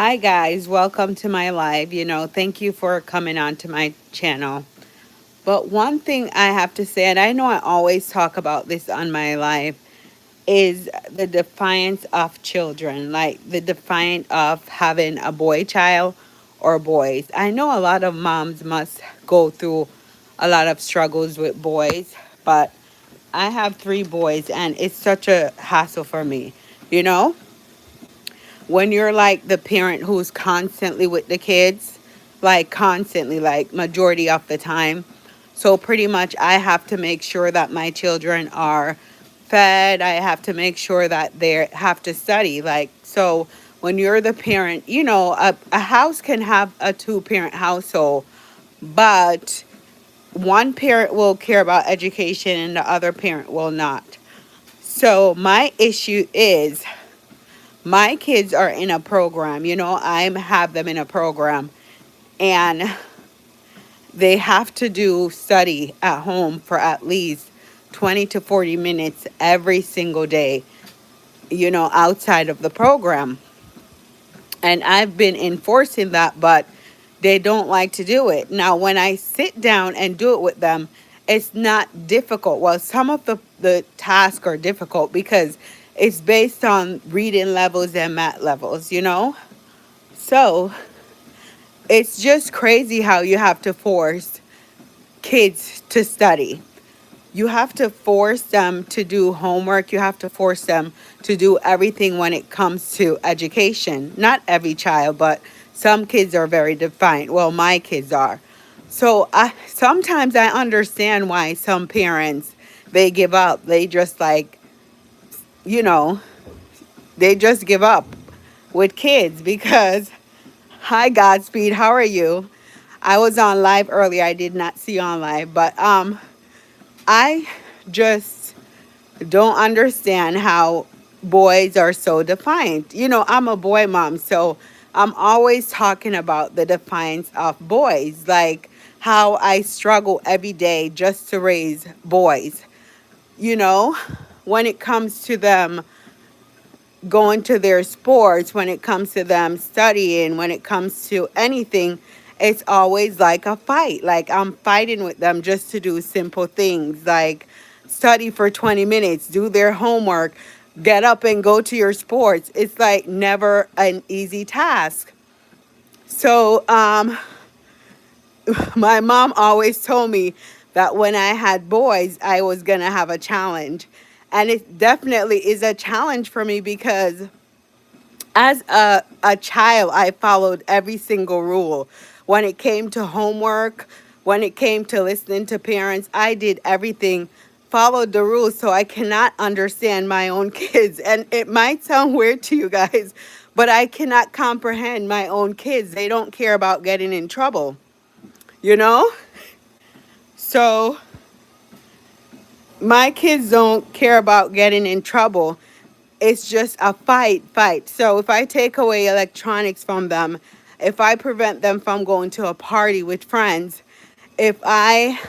Hi guys, welcome to my live. Thank you for coming on to my channel. But one thing I have to say, and I know I always talk about this on my live, is the defiance of children, like the defiance of having a boy child or boys. I know a lot of moms must go through a lot of struggles with boys, but I have three boys and it's such a hassle for me. You know? When you're like the parent who's constantly with the kids, like constantly, like majority of the time. So pretty much I have to make sure that my children are fed. I have to make sure that they have to study. Like, so when you're the parent, a house can have a two-parent household, but one parent will care about education and the other parent will not. So my issue is my kids are in a program, I have them in a program, and they have to do study at home for at least 20 to 40 minutes every single day, outside of the program. And I've been enforcing that, but they don't like to do it. Now, when I sit down and do it with them, it's not difficult. Well, some of the tasks are difficult because it's based on reading levels and math levels. So it's just crazy how you have to force kids to study. You have to force them to do homework. You have to force them to do everything when it comes to education. Not every child, but some kids are very defiant. Well, my kids are. So sometimes I understand why some parents, they give up. They just you know, they just give up with kids because, hi Godspeed, how are you? I was on live earlier. I did not see you on live, but I just don't understand how boys are so defiant. I'm a boy mom, so I'm always talking about the defiance of boys, like how I struggle every day just to raise boys. You know, when it comes to them going to their sports, when it comes to them studying, when it comes to anything, it's always like a fight. Like I'm fighting with them just to do simple things like study for 20 minutes, do their homework, get up and go to your sports. It's like never an easy task. So, my mom always told me that when I had boys, I was going to have a challenge. And it definitely is a challenge for me because as a child, I followed every single rule. When it came to homework, when it came to listening to parents, I did everything, followed the rules. So I cannot understand my own kids. And it might sound weird to you guys, but I cannot comprehend my own kids. They don't care about getting in trouble, you know? So my kids don't care about getting in trouble. It's just a fight. So if I take away electronics from them, if I prevent them from going to a party with friends, if I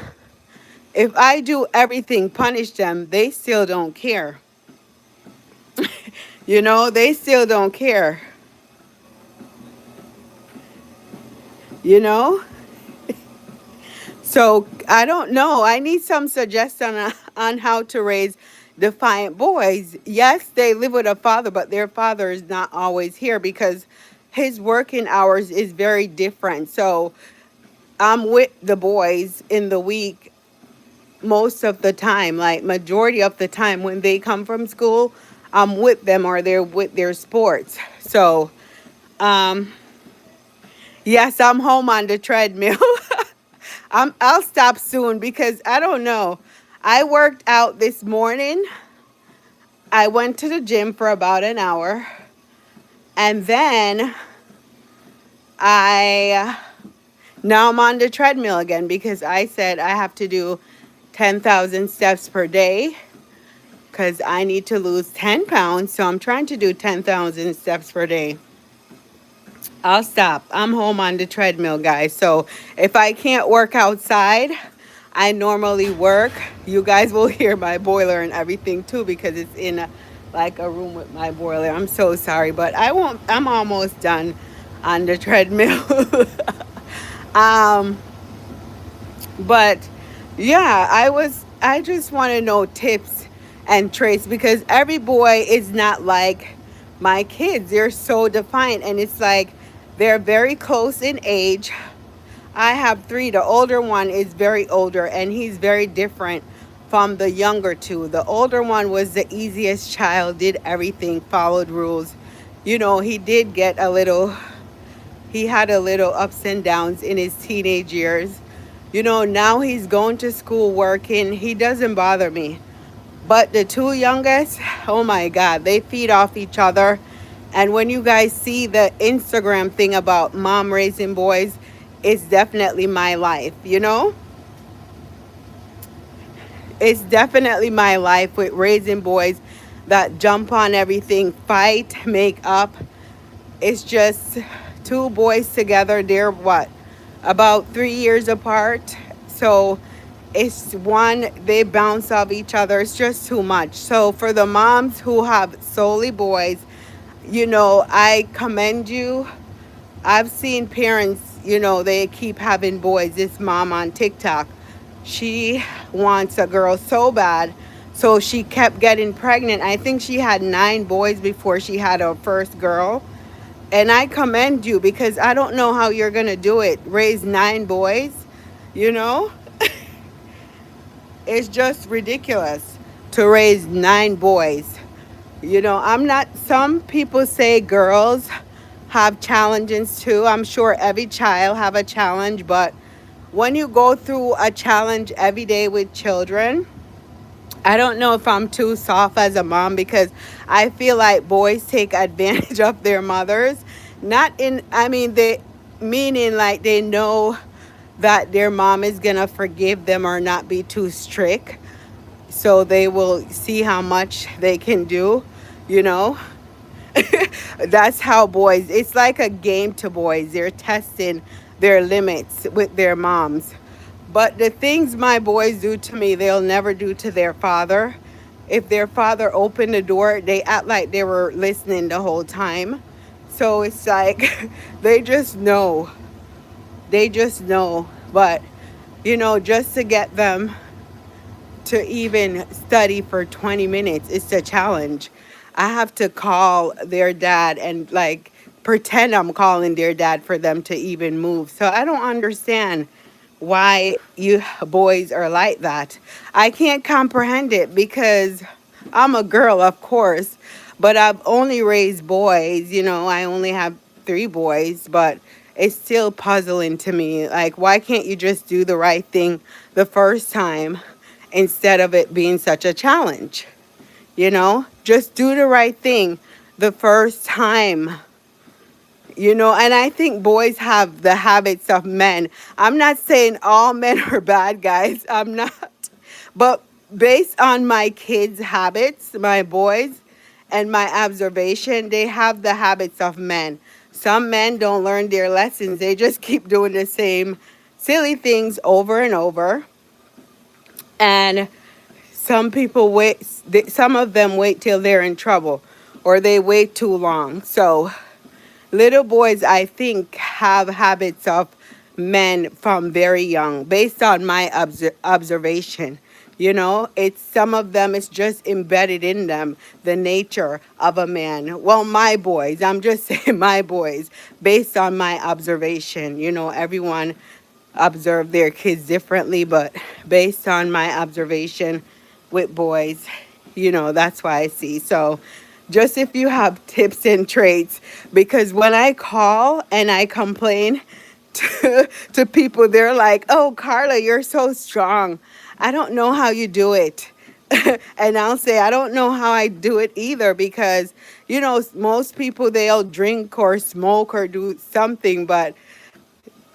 if I do everything, punish them, they still don't care. They still don't care. You know? So I don't know. I need some suggestion on how to raise defiant boys. Yes, they live with a father, but their father is not always here because his working hours is very different. So I'm with the boys in the week most of the time, like majority of the time when they come from school, I'm with them or they're with their sports. So, um, yes, I'm home on the treadmill. I'll stop soon because I don't know. I worked out this morning. I went to the gym for about an hour and then I now I'm on the treadmill again because I said I have to do 10,000 steps per day because I need to lose 10 pounds. So I'm trying to do 10,000 steps per day. I'll stop. I'm home on the treadmill, guys. So if I can't work outside, I normally work. You guys will hear my boiler and everything too because it's in like a room with my boiler. I'm so sorry, but I won't. I'm almost done. on the treadmill. um, but yeah, I just want to know tips and traits because every boy is not like my kids. They're so defiant, and it's like they're very close in age. I have three. The older one is very older, and he's very different from the younger two. The older one was the easiest child, did everything, followed rules. You know, he had a little ups and downs in his teenage years. You know, now he's going to school, working. He doesn't bother me. But the two youngest, oh my God, they feed off each other. And when you guys see the Instagram thing about mom raising boys, it's definitely my life, you know? It's definitely my life with raising boys that jump on everything, fight, make up. It's just two boys together. They're what? About 3 years apart. So it's one, they bounce off each other. It's just too much. So for the moms who have solely boys, you know, I commend you. I've seen parents, you know, they keep having boys. This mom on TikTok, she wants a girl so bad. So she kept getting pregnant. I think she had 9 boys before she had her first girl. And I commend you because I don't know how you're going to do it. Raise 9 boys, you know? It's just ridiculous to raise 9 boys. You know, I'm not, some people say girls have challenges too. I'm sure every child have a challenge, but when you go through a challenge every day with children, I don't know if I'm too soft as a mom because I feel like boys take advantage of their mothers. Not in, I mean, they, meaning like they know that their mom is going to forgive them or not be too strict. So they will see how much they can do, you know. That's how boys, it's like a game to boys. They're testing their limits with their moms. But the things my boys do to me, they'll never do to their father. If their father opened the door, they act like they were listening the whole time. So it's like they just know. They just know. But, you know, just to get them to even study for 20 minutes, it's a challenge. I have to call their dad and like pretend I'm calling their dad for them to even move. So I don't understand why you boys are like that. I can't comprehend it because I'm a girl, of course, but I've only raised boys. You know, I only have 3 boys, but it's still puzzling to me. Like, why can't you just do the right thing the first time instead of it being such a challenge? You know, just do the right thing the first time. You know, and I think boys have the habits of men. I'm not saying all men are bad guys. I'm not. But based on my kids' habits, my boys, and my observation, they have the habits of men. Some men don't learn their lessons. They just keep doing the same silly things over and over. And some people wait, some of them wait till they're in trouble or they wait too long. So little boys, I think, have habits of men from very young, based on my observation. You know, it's some of them, it's just embedded in them, the nature of a man. Well, my boys, I'm just saying my boys, based on my observation. You know, everyone observe their kids differently, but based on my observation with boys, you know, that's why I see. So just if you have tips and traits, because when I call and I complain to people, they're like, oh, Carla, you're so strong. I don't know how you do it. And I'll say, I don't know how I do it either because, you know, most people, they'll drink or smoke or do something. But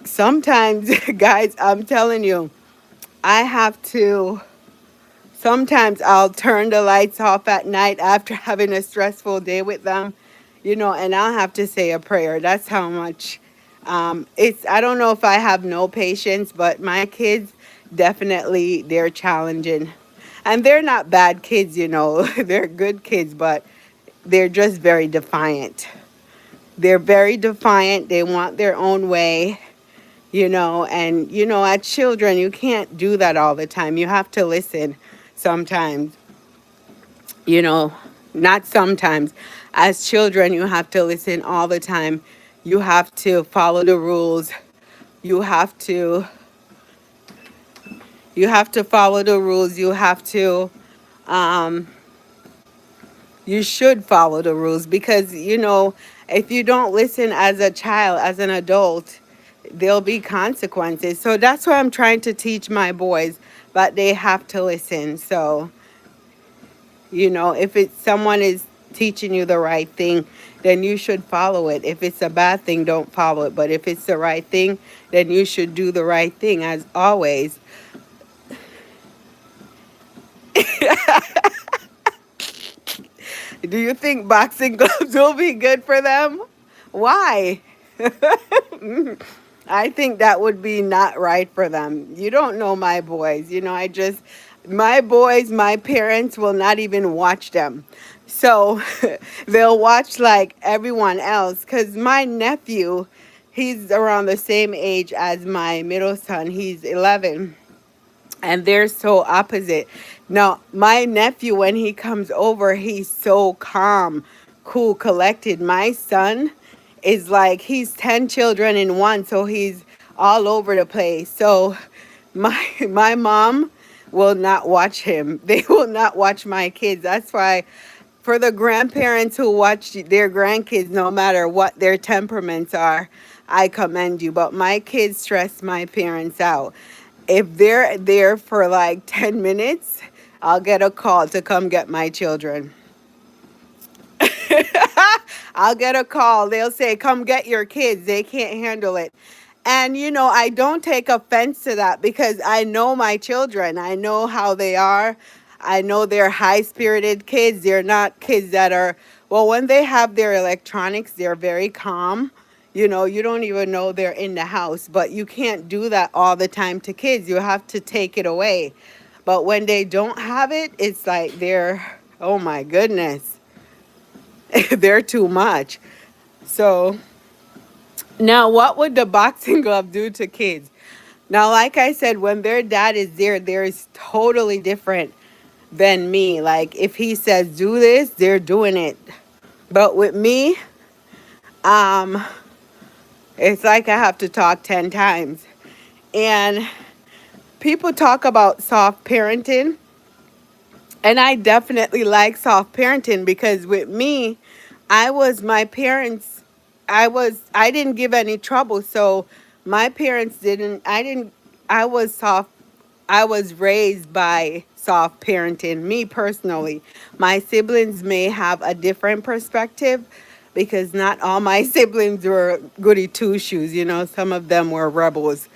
sometimes, guys, I'm telling you, I have to. Sometimes I'll turn the lights off at night after having a stressful day with them, you know, and I'll have to say a prayer. That's how much I don't know if I have no patience, but my kids definitely, they're challenging. And they're not bad kids, you know, they're good kids, but they're just very defiant. They're very defiant. They want their own way, and as children, you can't do that all the time. You have to listen sometimes, you know, not sometimes. As children, you have to listen all the time. You have to follow the rules. You have to follow the rules. Um you should follow the rules because if you don't listen as a child, as an adult, there'll be consequences. So that's what I'm trying to teach my boys, that they have to listen. So if it's someone is teaching you the right thing, then you should follow it. If it's a bad thing, don't follow it. But if it's the right thing, then you should do the right thing, as always. Do you think boxing gloves will be good for them? Why? I think that would be not right for them. You don't know my boys. My boys, my parents will not even watch them. So they'll watch like everyone else. Because my nephew, he's around the same age as my middle son. He's 11, and they're so opposite. Now, my nephew, when he comes over, he's so calm, cool, collected. My son is like he's 10 children in one, so he's all over the place. So my mom will not watch him. They will not watch my kids. That's why, for the grandparents who watch their grandkids, no matter what their temperaments are, I commend you. But my kids stress my parents out. If they're there for like 10 minutes, I'll get a call to come get my children. I'll get a call. They'll say, come get your kids. They can't handle it. And, I don't take offense to that because I know my children. I know how they are. I know they're high spirited kids. They're not kids that are, well, when they have their electronics, they're very calm. You don't even know they're in the house. But you can't do that all the time to kids. You have to take it away. But when they don't have it, it's like oh my goodness, they're too much. So now, what would the boxing glove do to kids? Now, like I said, when their dad is there, they're totally different than me. Like, if he says do this, they're doing it. But with me, um, it's like I have to talk 10 times. And people talk about soft parenting, and I definitely like soft parenting because with me, my parents, I didn't give any trouble. So my parents didn't, I didn't, I was soft. I was raised by soft parenting, me personally. My siblings may have a different perspective because not all my siblings were goody two shoes. Some of them were rebels.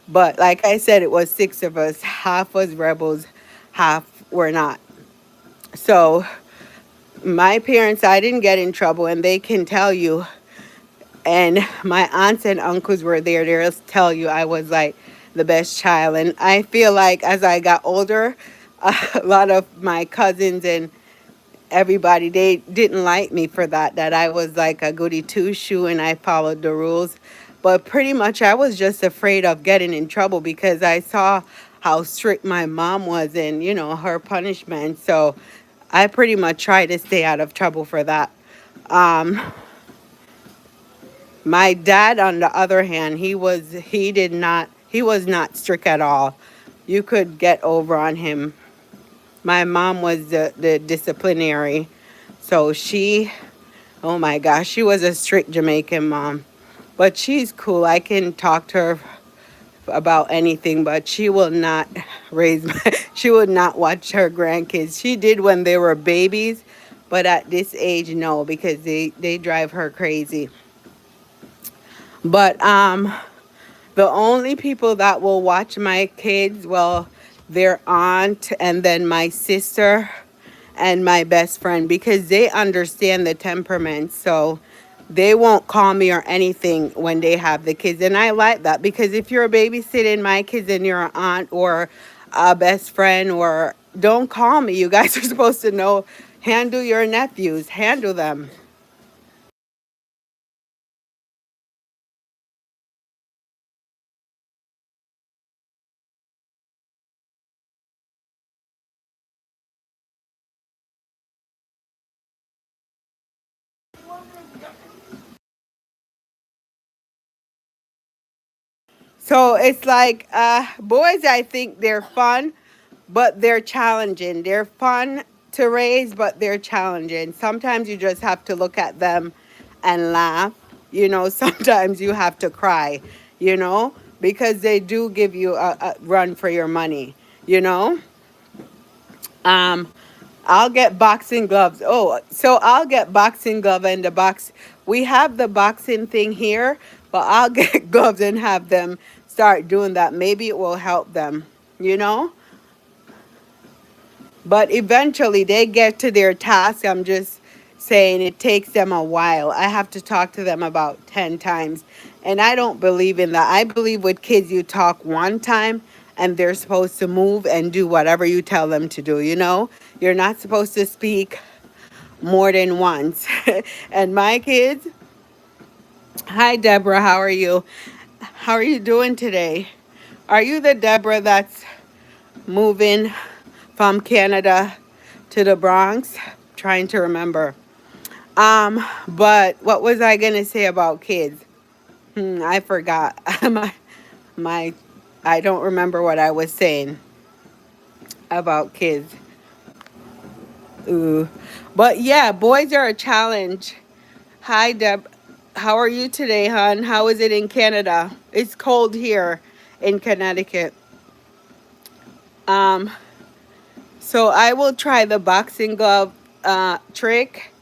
But like I said, it was six of us. Half was rebels, half were not. So my parents, I didn't get in trouble, and they can tell you. And my aunts and uncles were there. They'll tell you I was like the best child. And I feel like as I got older, a lot of my cousins and everybody, they didn't like me for that I was like a goody two shoe and I followed the rules. But pretty much I was just afraid of getting in trouble because I saw how strict my mom was and, her punishment. So I pretty much tried to stay out of trouble for that. Um, my dad, on the other hand, he was not strict at all. You could get over on him. My mom was the disciplinary. So oh my gosh, she was a strict Jamaican mom. But she's cool. I can talk to her about anything, but she will not she would not watch her grandkids. She did when they were babies, but at this age, no, because they drive her crazy. But the only people that will watch my kids, well, their aunt and then my sister and my best friend, because they understand the temperament. So they won't call me or anything when they have the kids. And I like that because if you're babysitting my kids and you're an aunt or a best friend, or don't call me. You guys are supposed to know, handle your nephews, handle them. So it's like boys, I think they're fun, but they're challenging. They're fun to raise, but they're challenging. Sometimes you just have to look at them and laugh. Sometimes you have to cry, you know, because they do give you a run for your money, you know. Um, I'll get boxing gloves. Oh, so I'll get boxing glove and the box. We have the boxing thing here, but I'll get gloves and have them start doing that. Maybe it will help them, you know? But eventually they get to their task. I'm just saying it takes them a while. I have to talk to them about 10 times. And I don't believe in that. I believe with kids, you talk one time and they're supposed to move and do whatever you tell them to do, you know? You're not supposed to speak more than once. And my kids, hi Deborah, how are you? How are you doing today? Are you the Deborah that's moving from Canada to the Bronx? Trying to remember. But what was I gonna say about kids? I forgot. My I don't remember what I was saying about kids. Ooh. But yeah, boys are a challenge. Hi Deb. How are you today, hon? How is it in Canada? It's cold here in Connecticut. Um, so I will try the boxing glove trick.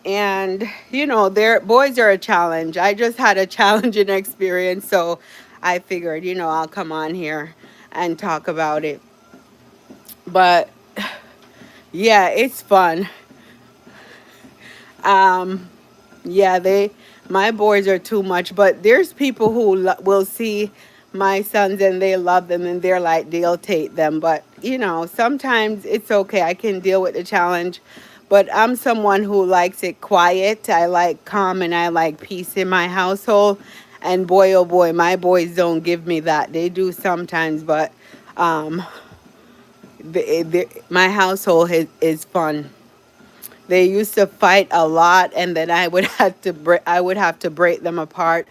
And their boys are a challenge. I just had a challenging experience, so I figured, I'll come on here and talk about it. But yeah, it's fun. Um, yeah, my boys are too much, but there's people who will see my sons and they love them and they're like they'll take them. But sometimes it's okay. I can deal with the challenge. But I'm someone who likes it quiet. I like calm and I like peace in my household. And boy, oh boy, my boys don't give me that. They do sometimes, but um, my household is fun. They used to fight a lot, and then I would have to break them apart.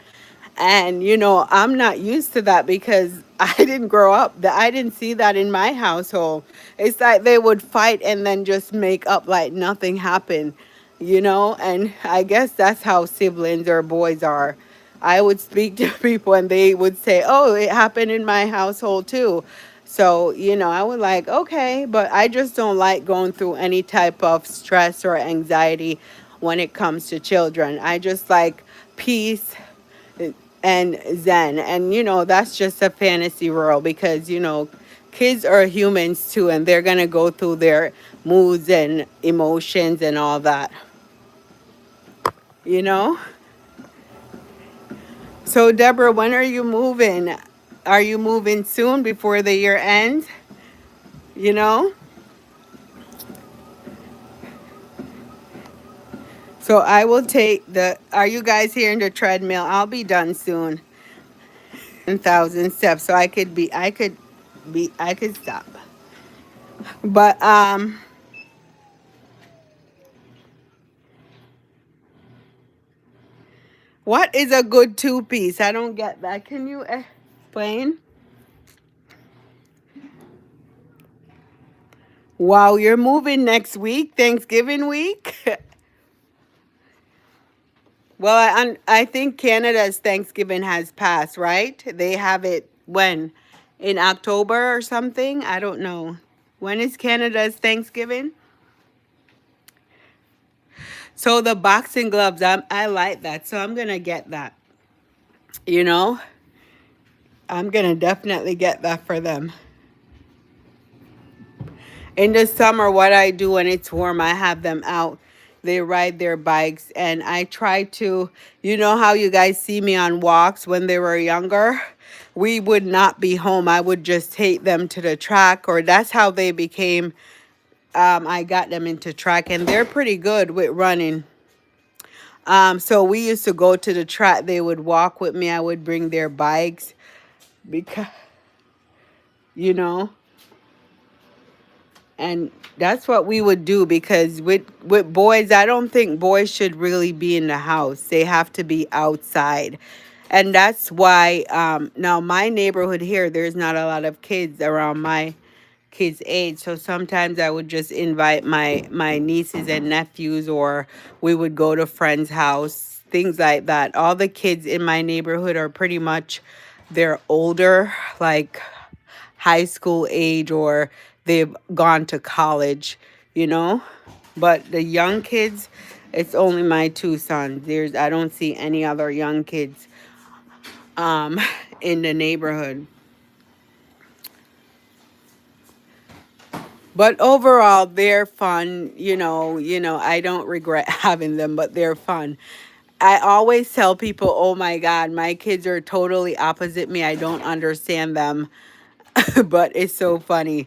And I'm not used to that because I didn't grow up. I didn't see that in my household. It's like they would fight and then just make up like nothing happened, And I guess that's how siblings or boys are. I would speak to people and they would say, "Oh, it happened in my household too." So, I would like, okay, but I just don't like going through any type of stress or anxiety when it comes to children. I just like peace and zen. And, that's just a fantasy world because, kids are humans too, and they're going to go through their moods and emotions and all that, you know? So, Deborah, when are you moving? Are you moving soon before the year ends? You know? So I will take are you guys hearing the treadmill? I'll be done soon. 1,000 steps. So I could stop. But, what is a good two-piece? I don't get that. Can you explain? Wow, you're moving next week, Thanksgiving week? Well, I think Canada's Thanksgiving has passed, right? They have it when? In October or something? I don't know. When is Canada's Thanksgiving? So the boxing gloves, I like that. So I'm going to get that. You know, I'm going to definitely get that for them. In the summer, what I do when it's warm, I have them out. They ride their bikes, and I try to, how you guys see me on walks when they were younger? We would not be home. I would just take them to the track, or that's how they became. I got them into track, and they're pretty good with running. So we used to go to the track. They would walk with me. I would bring their bikes because, you know, and that's what we would do because with boys, I don't think boys should really be in the house. They have to be outside. And that's why now my neighborhood here, there's not a lot of kids around my kids' age. So sometimes I would just invite my nieces and nephews, or we would go to friends' house, things like that. All the kids in my neighborhood are pretty much they're older, like high school age, or they've gone to college, you know. But the young kids, it's only my two sons. I don't see any other young kids um in the neighborhood. But overall, they're fun. I don't regret having them, but they're fun. I always tell people, oh my God, my kids are totally opposite me. I don't understand them, but it's so funny.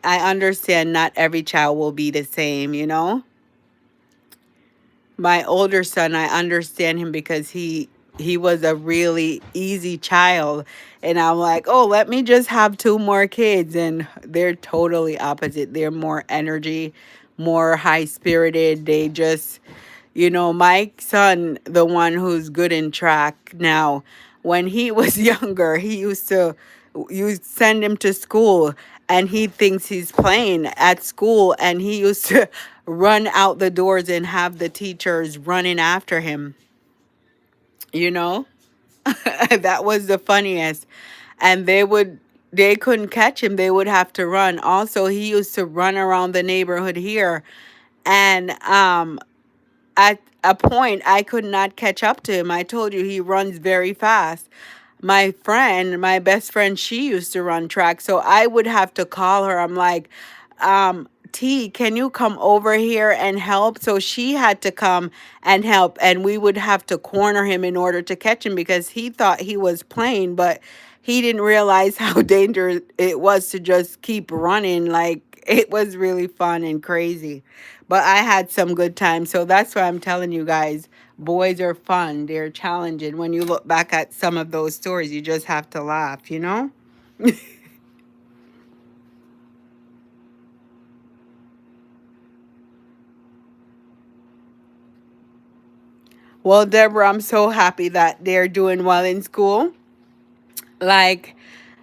I understand not every child will be the same, you know? My older son, I understand him because he was a really easy child, and I'm like, "Oh, let me just have two more kids." And they're totally opposite. They're more energy, more high-spirited. They just my son, the one who's good in track now, when he was younger, he used to, you send him to school and he thinks he's playing at school, and he used to run out the doors and have the teachers running after him, you know? That was the funniest. And they couldn't catch him. They would have to run. Also, he used to run around the neighborhood here, and at a point I could not catch up to him. I told you he runs very fast. My best friend, she used to run track, so I would have to call her. I'm like, T, can you come over here and help? So she had to come and help, and we would have to corner him in order to catch him because he thought he was playing, but he didn't realize how dangerous it was to just keep running. Like, it was really fun and crazy. But I had some good times. So that's why I'm telling you guys, boys are fun. They're challenging. When you look back at some of those stories, you just have to laugh, you know? Well, Deborah, I'm so happy that they're doing well in school. Like,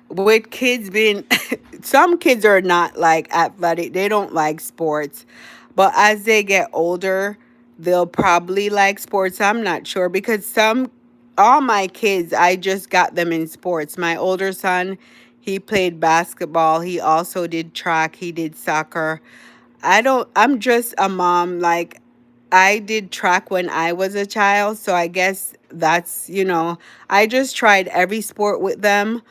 with kids being, some kids are not like athletic, they don't like sports. But as they get older, they'll probably like sports. I'm not sure because all my kids, I just got them in sports. My older son, he played basketball. He also did track. He did soccer. I'm just a mom. Like, I did track when I was a child. So I guess I just tried every sport with them,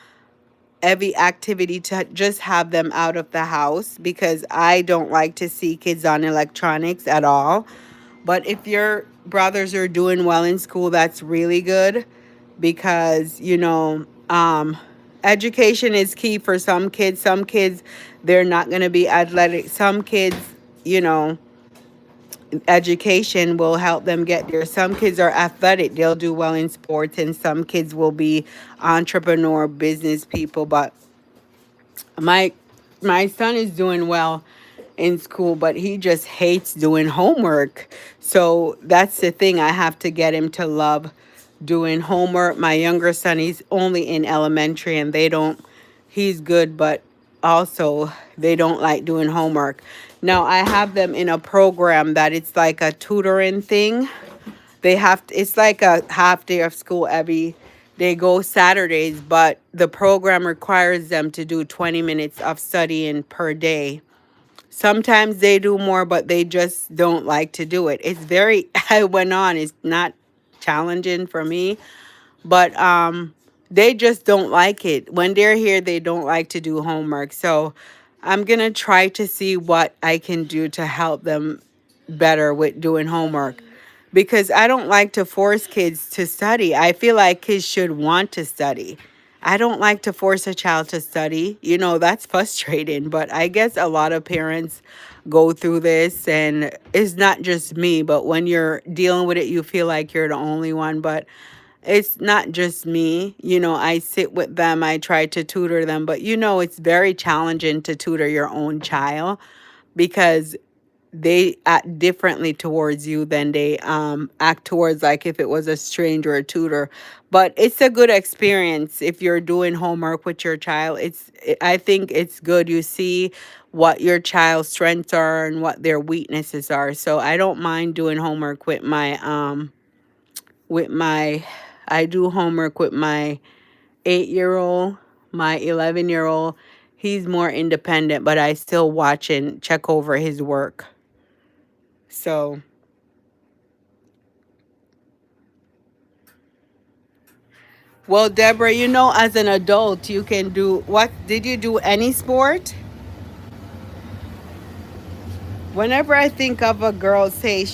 every activity to just have them out of the house because I don't like to see kids on electronics at all. But if your brothers are doing well in school, that's really good because, education is key for some kids. Some kids, they're not going to be athletic. Some kids, you know, education will help them get there. Some kids are athletic, they'll do well in sports, and some kids will be entrepreneur business people. But my my son is doing well in school, but he just hates doing homework. So that's the thing. I have to get him to love doing homework. My younger son, he's only in elementary, and they don't he's good, but also they don't like doing homework. Now, I have them in a program that it's like a tutoring thing. It's like a half day of school they go Saturdays, but the program requires them to do 20 minutes of studying per day. Sometimes they do more, but they just don't like to do it. It's very I went on, it's not challenging for me, but they just don't like it. When they're here, they don't like to do homework. So I'm going to try to see what I can do to help them better with doing homework, because I don't like to force kids to study. I feel like kids should want to study. I don't like to force a child to study. That's frustrating, but I guess a lot of parents go through this, and it's not just me, but when you're dealing with it, you feel like you're the only one. But it's not just me. I sit with them, I try to tutor them, but it's very challenging to tutor your own child because they act differently towards you than they act towards, like, if it was a stranger or a tutor. But it's a good experience if you're doing homework with your child. I think it's good. You see what your child's strengths are and what their weaknesses are. So I don't mind doing homework with my I do homework with my 8-year old, my 11-year old. He's more independent, but I still watch and check over his work. So, well, Deborah, as an adult, you can do what? Did you do any sport? Whenever I think of a girl, say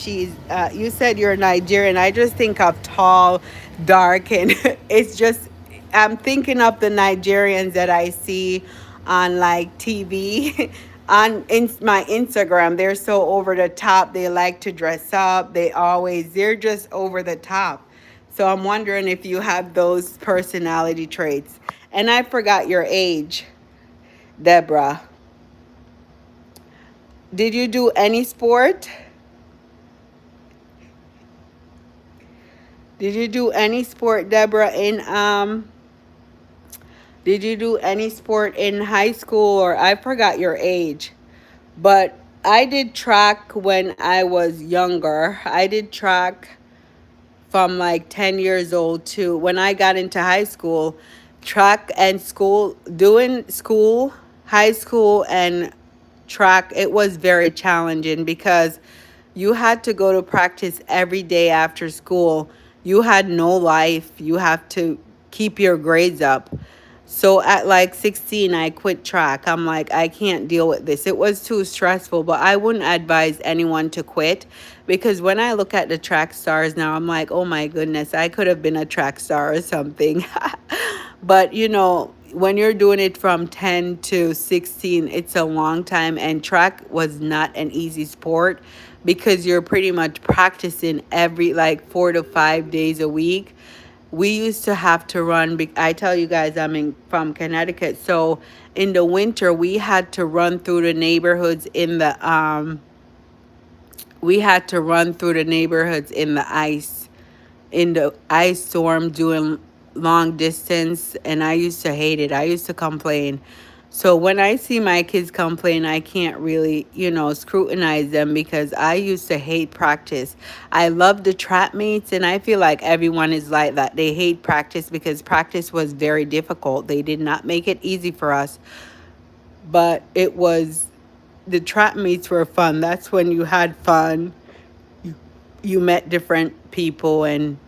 you said you're Nigerian, I just think of tall, dark, and it's just, I'm thinking of the Nigerians that I see on like TV, my Instagram. They're so over the top. They like to dress up. They're just over the top. So I'm wondering if you have those personality traits. And I forgot your age, Deborah. Did you do any sport? Did you do any sport, Deborah, did you do any sport in high school, or I forgot your age. But I did track when I was younger. I did track from like 10 years old to when I got into high school. Track and school, doing school, high school and track, it was very challenging because you had to go to practice every day after school. You had no life. You have to keep your grades up. So at like 16, I quit track. I'm like, I can't deal with this. It was too stressful, but I wouldn't advise anyone to quit because when I look at the track stars now, I'm like, oh my goodness, I could have been a track star or something. But when you're doing it from 10 to 16, it's a long time. And track was not an easy sport because you're pretty much practicing every like 4 to 5 days a week. We used to have to run. I tell you guys, from Connecticut. So in the winter, we had to run through the neighborhoods in the ice storm doing long distance, and I used to hate it. I used to complain. So when I see my kids complain, I can't really, scrutinize them because I used to hate practice. I love the trap meets, and I feel like everyone is like that. They hate practice because practice was very difficult. They did not make it easy for us, but the trap meets were fun. That's when you had fun. You met different people, and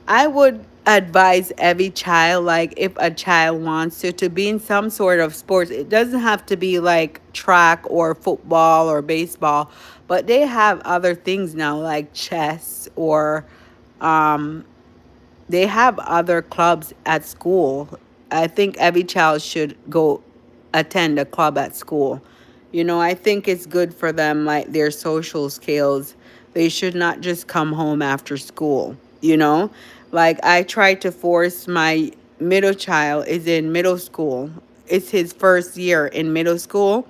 I would advise every child, like if a child wants to be in some sort of sports. It doesn't have to be like track or football or baseball, but they have other things now like chess, or um they have other clubs at school. I think every child should go attend a club at school. I think it's good for them, like their social skills. They should not just come home after school, you know? Like I try to force my middle child is in middle school. It's his first year in middle school,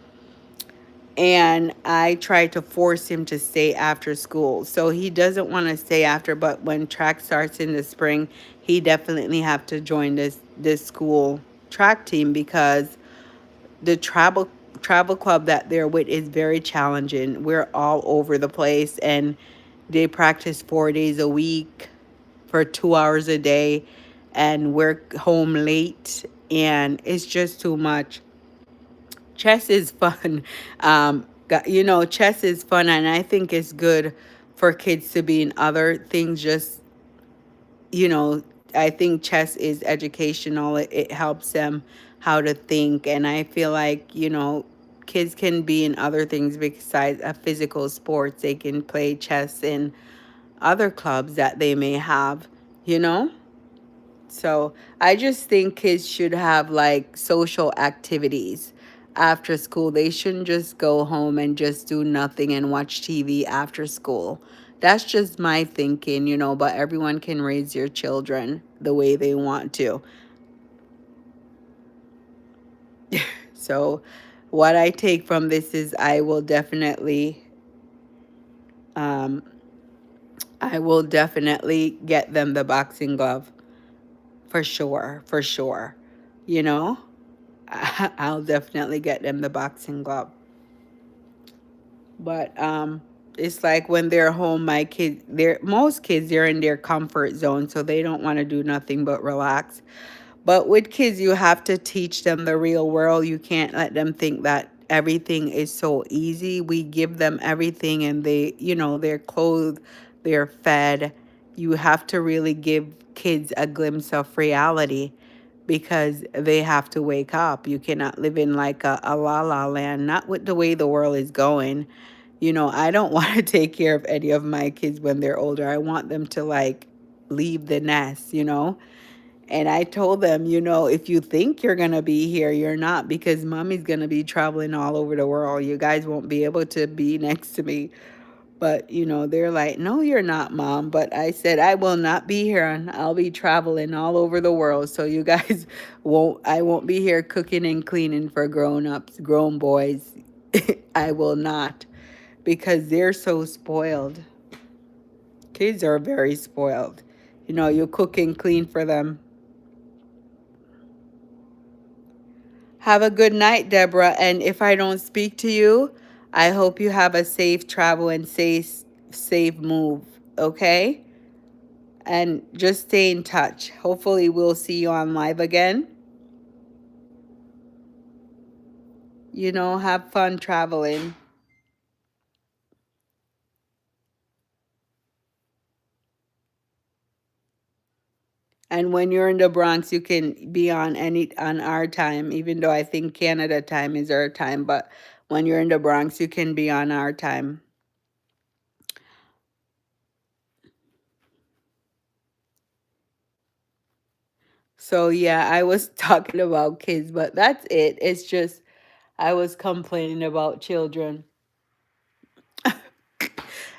and I try to force him to stay after school. So he doesn't want to stay after, but when track starts in the spring, he definitely have to join this school track team because the travel club that they're with is very challenging. We're all over the place, and they practice 4 days a week for 2 hours a day, and we're home late, and it's just too much. Chess is fun. Chess is fun, and I think it's good for kids to be in other things. Just, you know, I think chess is educational. It helps them how to think, and I feel like, kids can be in other things besides a physical sports. They can play chess in other clubs that they may have, you know? So I just think kids should have like social activities after school. They shouldn't just go home and just do nothing and watch TV after school. That's just my thinking, but everyone can raise your children the way they want to. So what I take from this is I will definitely Um, I will definitely get them the boxing glove for sure, for sure. You know, I'll definitely get them the boxing glove. But it's like when they're home, my kids, they're most kids, they're in their comfort zone, so they don't want to do nothing but relax. But with kids, you have to teach them the real world. You can't let them think that everything is so easy. We give them everything and they're clothed, they're fed. You have to really give kids a glimpse of reality because they have to wake up. You cannot live in like a la la land, not with the way the world is going. I don't want to take care of any of my kids when they're older. I want them to like leave the nest. And I told them, if you think you're going to be here, you're not because mommy's going to be traveling all over the world. You guys won't be able to be next to me. But, they're like, no, you're not, mom. But I said, I will not be here and I'll be traveling all over the world. So you guys I won't be here cooking and cleaning for grown ups, grown boys. I will not because they're so spoiled. Kids are very spoiled. You cook and clean for them. Have a good night, Deborah. And if I don't speak to you, I hope you have a safe travel and safe move. Okay? And just stay in touch. Hopefully, we'll see you on live again. Have fun traveling. And when you're in the Bronx, you can be on our time, even though I think Canada time is our time. But when you're in the Bronx, you can be on our time. So yeah, I was talking about kids, but that's it. It's just I was complaining about children.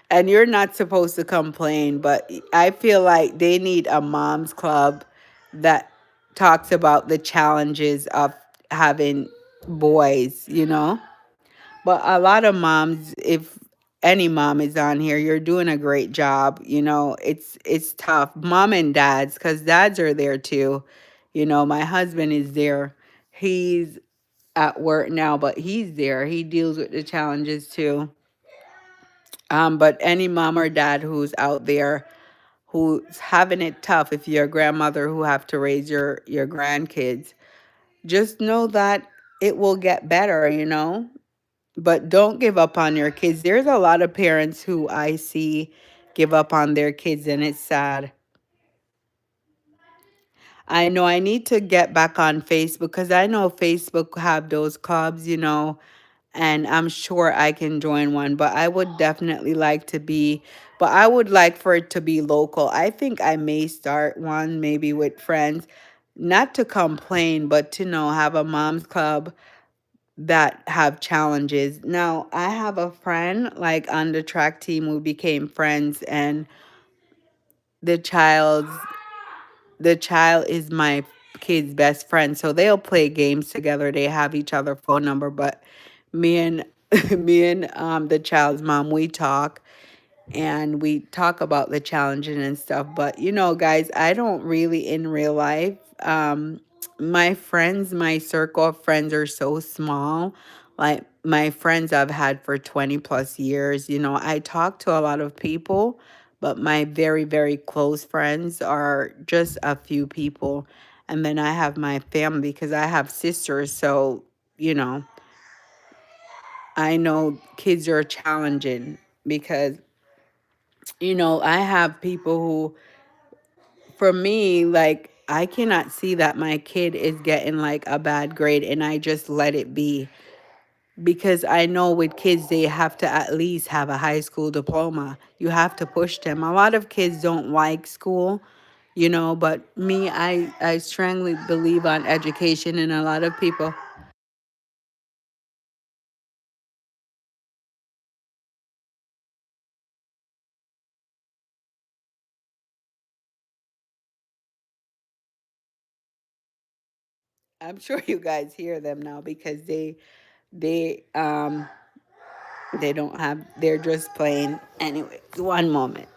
And you're not supposed to complain, but I feel like they need a mom's club that talks about the challenges of having boys. But a lot of moms, if any mom is on here, you're doing a great job. It's tough. Mom and dads, because dads are there too. My husband is there. He's at work now, but he's there. He deals with the challenges too. But any mom or dad who's out there who's having it tough, if you're a grandmother who have to raise your grandkids, just know that it will get better. But don't give up on your kids. There's a lot of parents who I see give up on their kids, and it's sad. I know I need to get back on Facebook because I know Facebook have those clubs, and I'm sure I can join one, but I would definitely like to be, but I would like for it to be local. I think I may start one maybe with friends, not to complain, but to have a mom's club that have challenges. Now, I have a friend like on the track team who became friends, and the child's the child is my kid's best friend, so they'll play games together. They have each other phone number, but me and me and the child's mom, we talk, and we talk about the challenges and stuff. But guys, I don't really in real life. My friends, my circle of friends are so small. Like my friends I've had for 20 plus years. I talk to a lot of people, but my very, very close friends are just a few people. And then I have my family because I have sisters. So, you know, I know kids are challenging because I have people who, for me, like, I cannot see that my kid is getting like a bad grade and I just let it be because I know with kids, they have to at least have a high school diploma. You have to push them. A lot of kids don't like school, but me, I strongly believe on education, and a lot of people. I'm sure you guys hear them now because they They don't have, they're just playing. Anyway, one moment.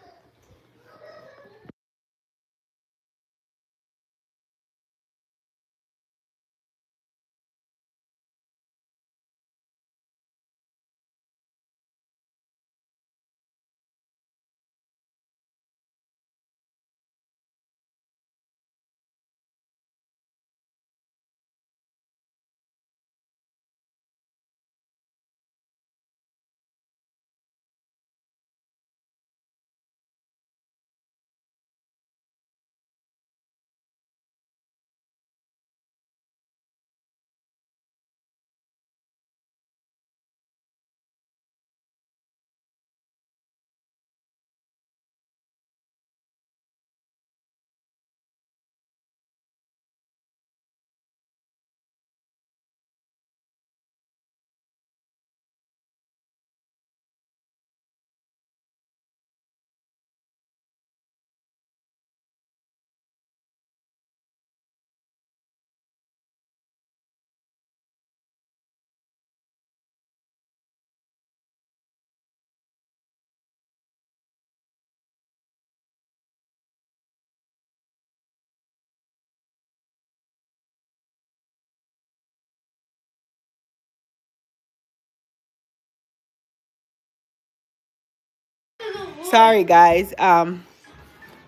Sorry, guys.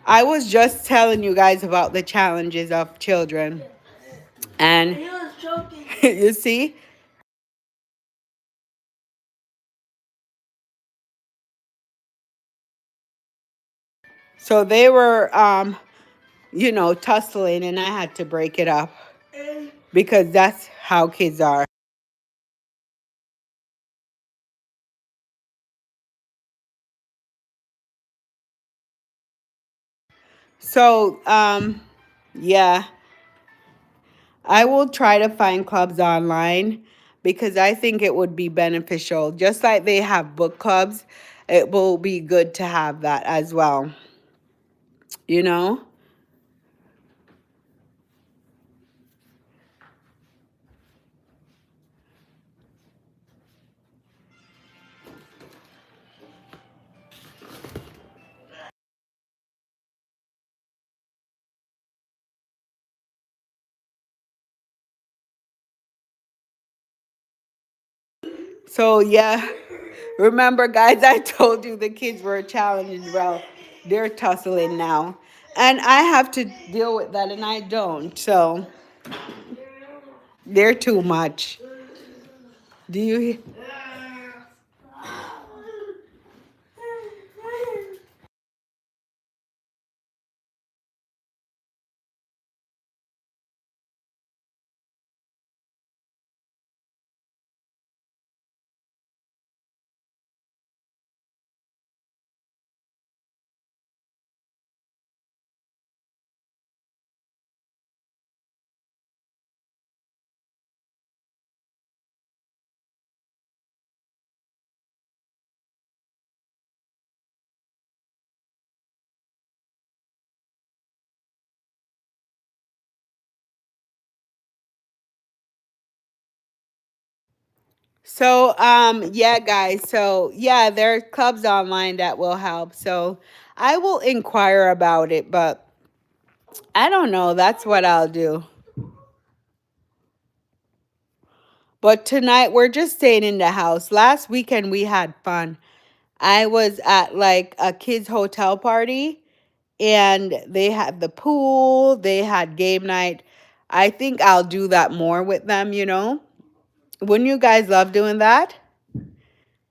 I was just telling you guys about the challenges of children. And you see, so they were, tussling, and I had to break it up because that's how kids are. So, yeah, I will try to find clubs online because I think it would be beneficial. Just like they have book clubs, it will be good to have that as well, you know? So, yeah, remember, guys, I told you the kids were a challenge. Well, they're tussling now. And I have to deal with that, and I don't. So, they're too much. Do you? So, yeah, guys. So, yeah, there are clubs online that will help. So, I will inquire about it, but I don't know. That's what I'll do. But tonight we're just staying in the house. Last weekend we had fun. I was at like a kids' hotel party and they had the pool, they had game night. I think I'll do that more with them. Wouldn't you guys love doing that?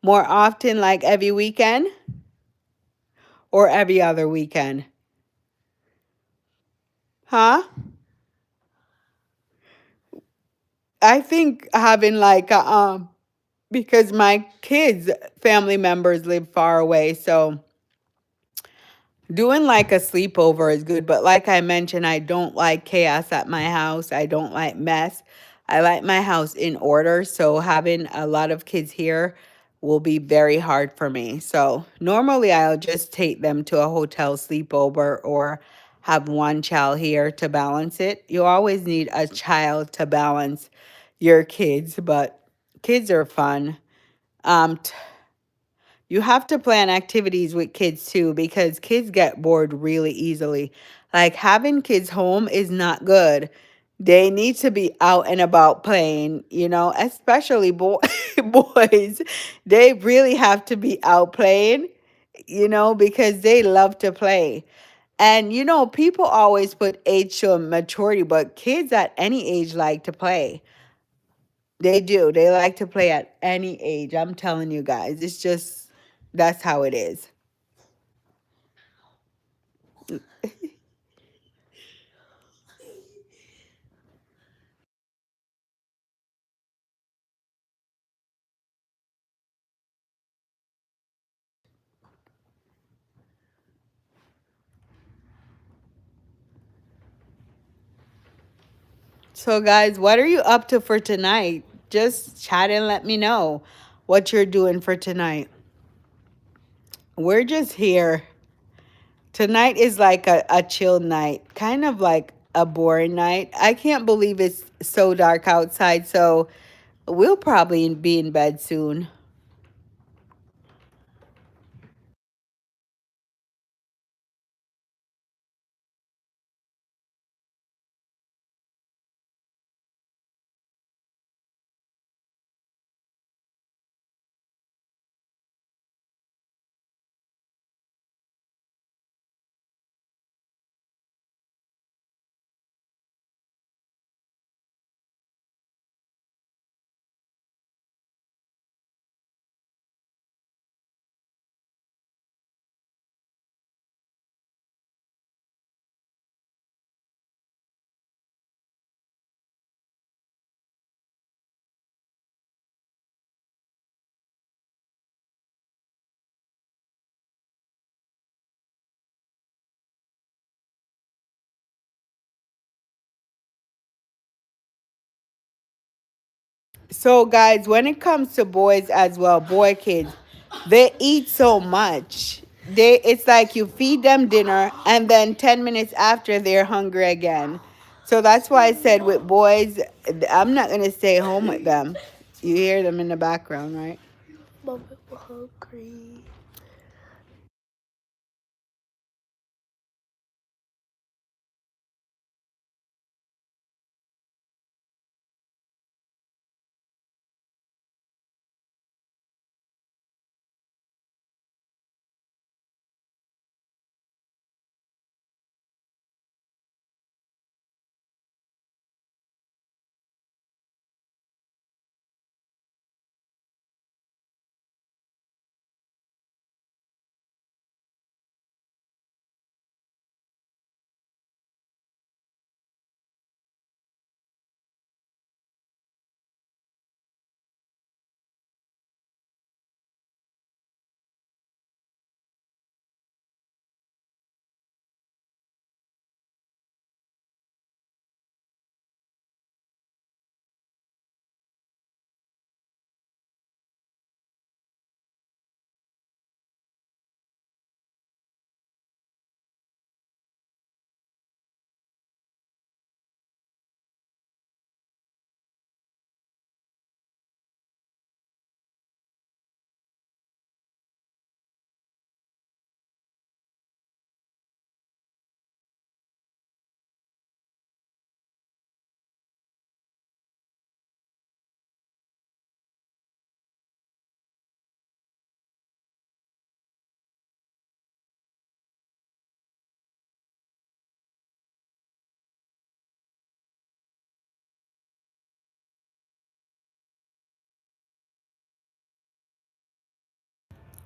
More often, like every weekend or every other weekend? Huh? I think having like because my kids' family members live far away, so doing like a sleepover is good, but like I mentioned, I don't like chaos at my house. I don't like mess. I like my house in order, so having a lot of kids here will be very hard for me. So normally I'll just take them to a hotel sleepover or have one child here to balance it. You always need a child to balance your kids, but kids are fun. You have to plan activities with kids too because kids get bored really easily. Like having kids home is not good. They need to be out and about playing, especially boys. They really have to be out playing, because they love to play. And people always put age to maturity, but kids at any age like to play. They do. They like to play at any age. I'm telling you guys. It's just that's how it is. So guys, what are you up to for tonight? Just chat and let me know what you're doing for tonight. We're just here. Tonight is like a chill night, kind of like a boring night. I can't believe it's so dark outside, so we'll probably be in bed soon. So guys, when it comes to boys as well, boy kids, they eat so much. It's like you feed them dinner and then 10 minutes after they're hungry again. So that's why I said with boys, I'm not going to stay home with them. You hear them in the background, right? Mom, I'm hungry.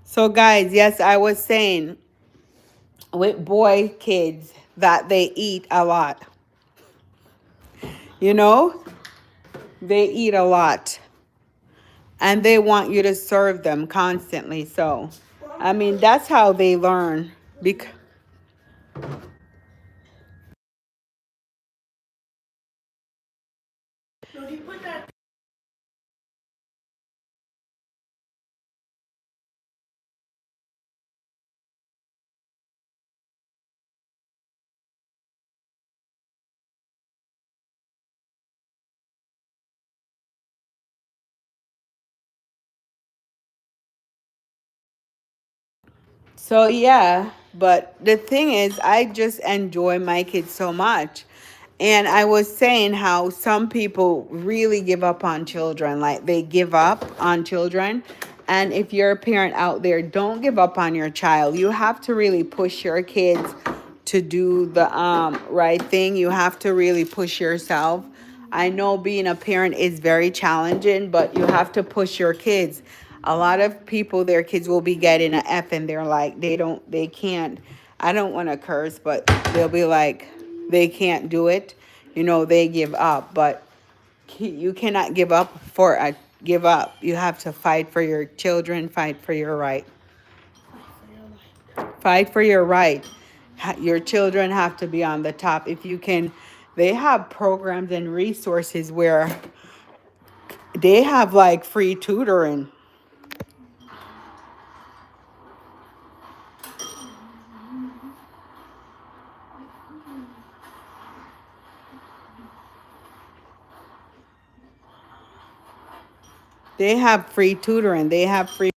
So guys, yes, I was saying with boy kids that they eat a lot. You know, they eat a lot and they want you to serve them constantly. So, I mean, that's how they learn. Because So yeah, but the thing is, I just enjoy my kids so much. And I was saying how some people really give up on children, like they give up on children. And if you're a parent out there, don't give up on your child. You have to really push your kids to do the right thing. You have to really push yourself. I know being a parent is very challenging, but you have to push your kids. A lot of people, their kids will be getting an F and they're like, they can't, I don't want to curse, but they'll be like, they can't do it. You know, they give up, but you cannot give up. You have to fight for your children, fight for your right. Fight for your right. Your children have to be on the top. If you can, they have programs and resources where they have like free tutoring. They have free tutoring. They have free